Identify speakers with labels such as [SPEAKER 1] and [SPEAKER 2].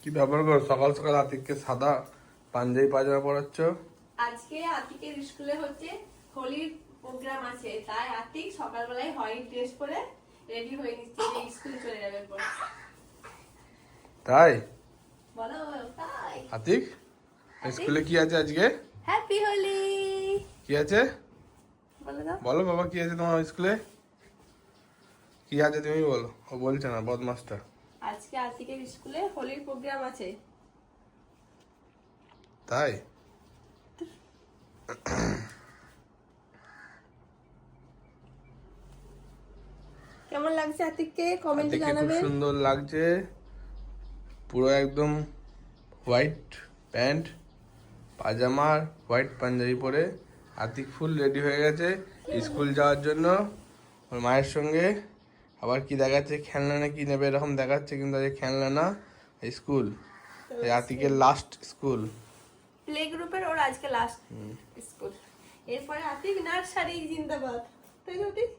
[SPEAKER 1] কি ব্যাপার করো সকাল সকাল আতিককে সাদা পাঞ্জাবি পায়জামা পরাচ্ছ?
[SPEAKER 2] আজকে আতিকের স্কুলে হচ্ছে হোলির প্রোগ্রাম আছে, তাই আতিক সকালবেলায় হোয়াইট ড্রেস পরে রেডি হয়ে নিচ্ছে যে স্কুলে চলে যাবে পরে।
[SPEAKER 1] তাই
[SPEAKER 2] বলো তাই।
[SPEAKER 1] আতিক
[SPEAKER 2] আতিক?
[SPEAKER 1] স্কুলে কি আছে আজকে?
[SPEAKER 2] হ্যাপি হোলি
[SPEAKER 1] কি আছে
[SPEAKER 2] বলে দাও।
[SPEAKER 1] বলো বাবা, কি আছে তোমার স্কুলে? কি আছে তুমি বলো। ও বলছে না, বদমাস্টার।
[SPEAKER 2] আজকে আতিকের স্কুলে হোলির প্রোগ্রাম আছে।
[SPEAKER 1] তাই
[SPEAKER 2] কেমন লাগছে আতিককে কমেন্টে
[SPEAKER 1] আতিককে খুব
[SPEAKER 2] জানাবেন।
[SPEAKER 1] সুন্দর লাগছে, পুরো একদম হোয়াইট প্যান্ট পাজামা হোয়াইট পাঞ্জাবি পরে আতিক ফুল রেডি হয়ে গেছে স্কুল যাওয়ার জন্য ওর মায়ের সঙ্গে। আবার কি দেখাচ্ছে, খেলনা না কি নেবে এরকম দেখাচ্ছে, কিন্তু আজ খেলনা না, স্কুল। এই আতিকের লাস্ট স্কুল।
[SPEAKER 2] প্লে গ্রুপের ওর আজকে লাস্ট স্কুল, এরপরে আতিক নার্সারি জিন্দাবাদ, তাই তো আতিক?